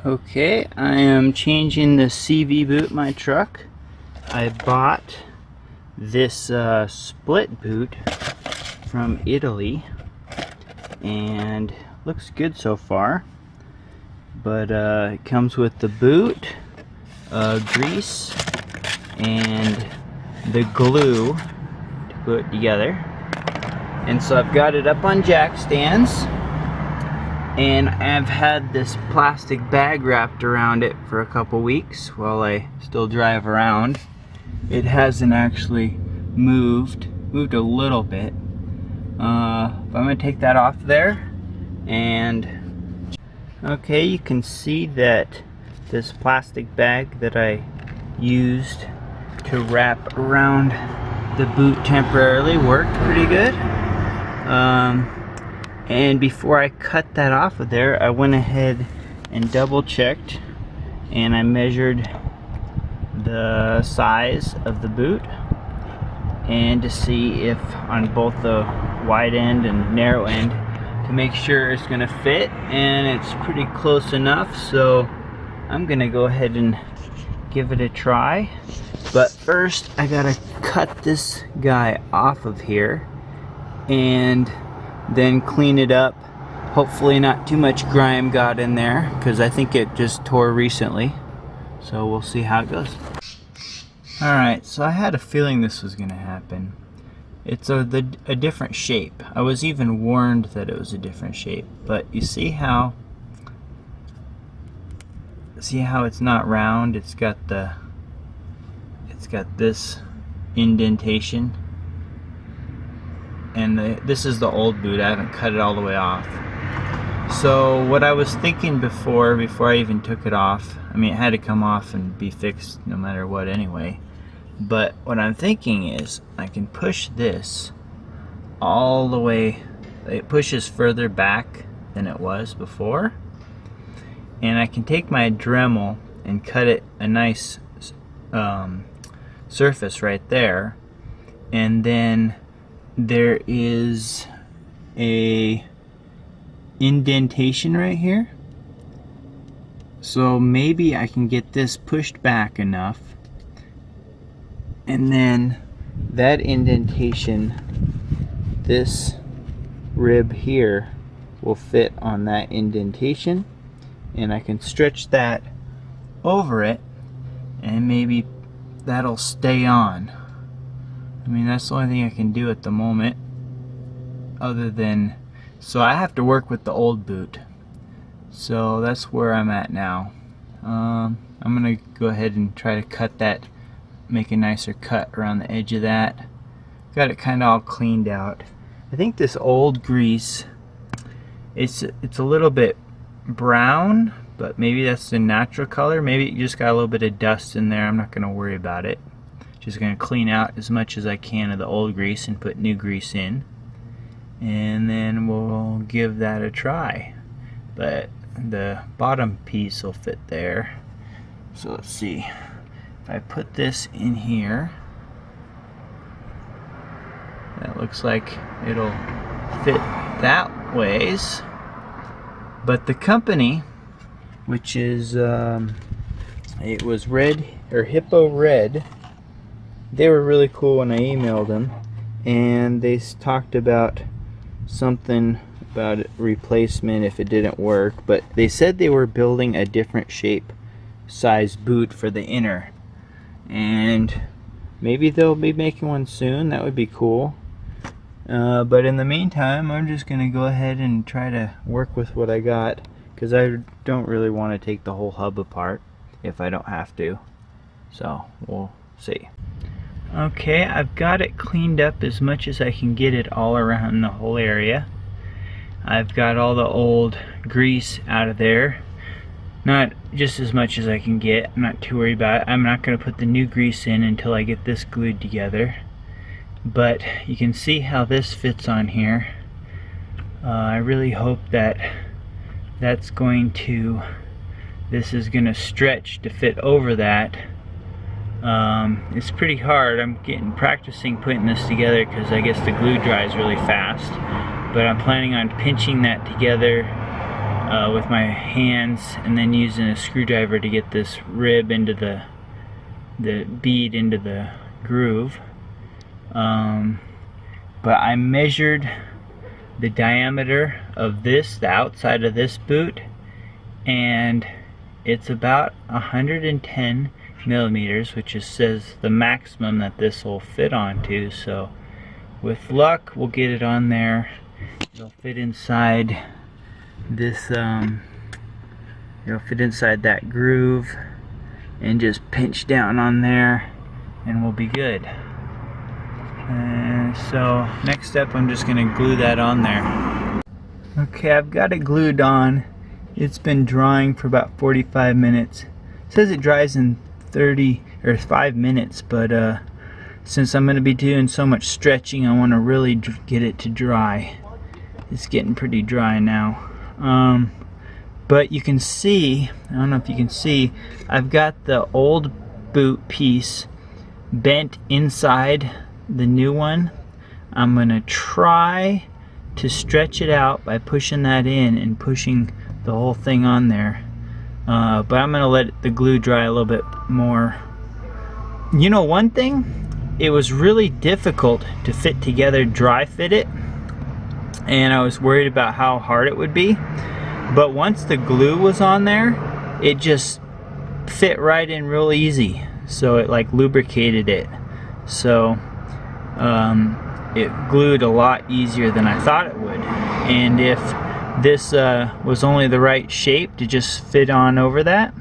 Okay, I am changing the CV boot in my truck. I bought this split boot from Italy and looks good so far, but it comes with the boot, grease, and the glue to put it together. And so I've got it up on jack stands, and I've had this plastic bag wrapped around it for a couple weeks while I still drive around. It hasn't actually moved a little bit. But I'm gonna take that off there, and okay, you can see that this plastic bag that I used to wrap around the boot temporarily worked pretty good. And before I cut that off of there, I went ahead and double checked, and I measured the size of the boot, and to see if on both the wide end and narrow end, to make sure it's gonna fit, and it's pretty close enough. So I'm gonna go ahead and give it a try. But first I gotta cut this guy off of here and then clean it up. Hopefully not too much grime got in there, because I think it just tore recently. So we'll see how it goes. Alright, so I had a feeling this was gonna happen. It's a different shape. I was even warned that it was a different shape, but you see how it's not round? It's got this indentation, and this is the old boot. I haven't cut it all the way off. So what I was thinking before I even took it off, I mean, it had to come off and be fixed no matter what anyway, but what I'm thinking is I can push this all the way. It pushes further back than it was before, and I can take my Dremel and cut it a nice surface right there, and then there is a indentation right here, so maybe I can get this pushed back enough, and then that indentation, this rib here, will fit on that indentation, and I can stretch that over it, and maybe that'll stay on. I mean, that's the only thing I can do at the moment, other than, so I have to work with the old boot. So that's where I'm at now. I'm gonna go ahead and try to cut that, make a nicer cut around the edge of that. Got it kind of all cleaned out. I think this old grease, it's a little bit brown, but maybe that's the natural color. Maybe it just got a little bit of dust in there. I'm not gonna worry about it. Just gonna clean out as much as I can of the old grease and put new grease in, and then we'll give that a try. But the bottom piece will fit there. So let's see. If I put this in here, that looks like it'll fit that ways. But the company, which is it was HippoRed, they were really cool when I emailed them, and they talked about something about replacement if it didn't work, but they said they were building a different shape size boot for the inner, and maybe they'll be making one soon. That would be cool. But in the meantime, I'm just gonna go ahead and try to work with what I got, because I don't really want to take the whole hub apart if I don't have to. So we'll see. Okay, I've got it cleaned up as much as I can get it all around the whole area. I've got all the old grease out of there. Not just as much as I can get. I'm not too worried about it. I'm not going to put the new grease in until I get this glued together. But you can see how this fits on here. I really hope that this is going to stretch to fit over that. It's pretty hard. I'm practicing putting this together because I guess the glue dries really fast, but I'm planning on pinching that together with my hands, and then using a screwdriver to get this rib into the bead into the groove. But I measured the diameter of this, the outside of this boot, and it's about 110 millimeters, which says the maximum that this will fit onto. So with luck, we'll get it on there. It'll fit inside this, it'll fit inside that groove, and just pinch down on there, and we'll be good. And so next step, I'm just gonna glue that on there. Okay, I've got it glued on. It's been drying for about 45 minutes. It says it dries in 5 minutes, but since I'm gonna be doing so much stretching, I want to really get it to dry. It's getting pretty dry now. But you can see, I don't know if you can see, I've got the old boot piece bent inside the new one. I'm gonna try to stretch it out by pushing that in and pushing the whole thing on there. But I'm gonna let the glue dry a little bit more. You know, one thing, it was really difficult to fit together, dry fit it, and I was worried about how hard it would be. But once the glue was on there, it just fit right in real easy. So it like lubricated it. So it glued a lot easier than I thought it would. And if this was only the right shape to just fit on over that,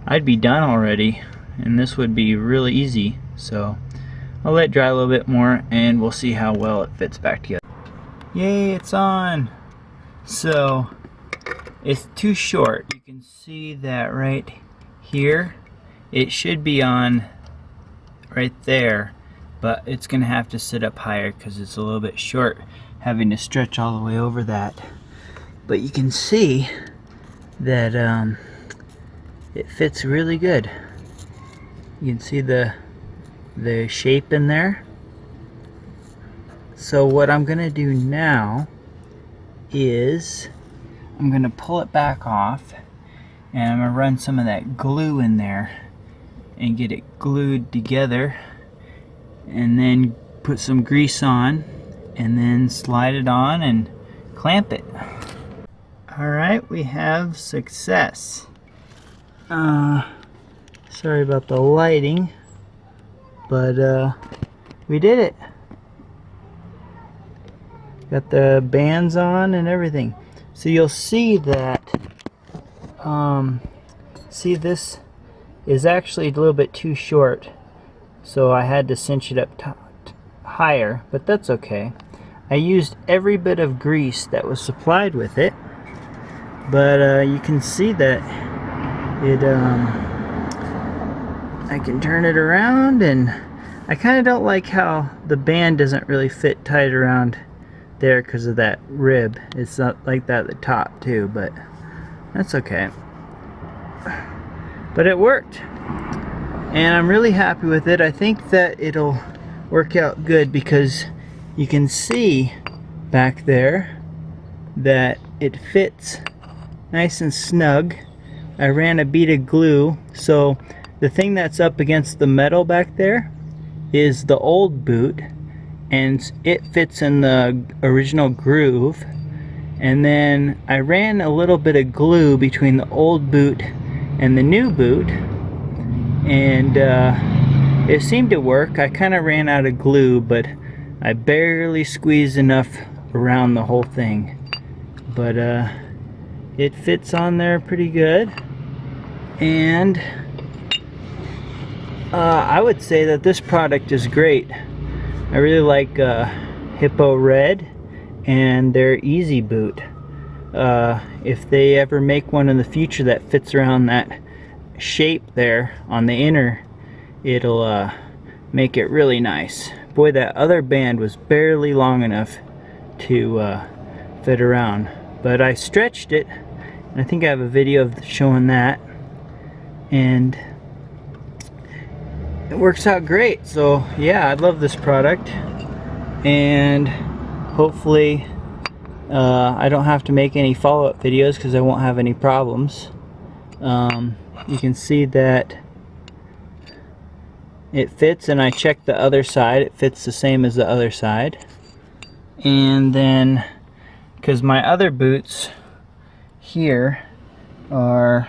I'd be done already, and this would be really easy. So I'll let it dry a little bit more, and we'll see how well it fits back together. Yay, it's on! So it's too short. You can see that right here. It should be on right there, but it's gonna have to sit up higher because it's a little bit short, having to stretch all the way over that. But you can see that it fits really good. You can see the shape in there. So what I'm gonna do now is I'm gonna pull it back off, and I'm gonna run some of that glue in there and get it glued together, and then put some grease on, and then slide it on and clamp it. Alright, we have success. Sorry about the lighting, but we did it. Got the bands on and everything. So you'll see that, see, this is actually a little bit too short, so I had to cinch it up higher, but that's okay. I used every bit of grease that was supplied with it, but you can see that it, I can turn it around, and I kind of don't like how the band doesn't really fit tight around there because of that rib. It's not like that at the top too, but that's okay. But it worked, and I'm really happy with it. I think that it'll work out good because you can see back there that it fits nice and snug. I ran a bead of glue, so the thing that's up against the metal back there is the old boot, and it fits in the original groove. And then I ran a little bit of glue between the old boot and the new boot, and it seemed to work. I kind of ran out of glue, but I barely squeezed enough around the whole thing. But it fits on there pretty good, and I would say that this product is great. I really like HippoRed and their Easy Boot. If they ever make one in the future that fits around that shape there on the inner, it'll make it really nice. Boy, that other band was barely long enough to fit around, but I stretched it, and I think I have a video of showing that, and it works out great. So yeah, I love this product, and hopefully I don't have to make any follow-up videos because I won't have any problems. You can see that it fits, and I checked the other side. It fits the same as the other side. And then, because my other boots here are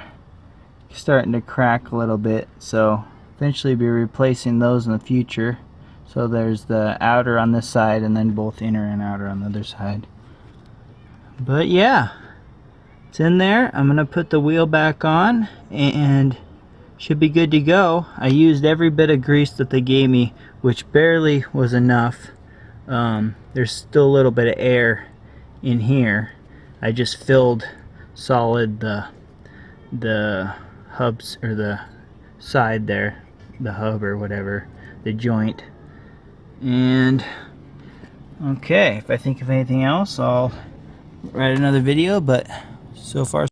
starting to crack a little bit, so eventually be replacing those in the future. So there's the outer on this side and then both inner and outer on the other side. But yeah, it's in there. I'm gonna put the wheel back on and should be good to go. I used every bit of grease that they gave me, which barely was enough. There's still a little bit of air in here. I just filled solid the hubs, or the side there, the hub or whatever, the joint. And okay, if I think of anything else, I'll write another video, but so far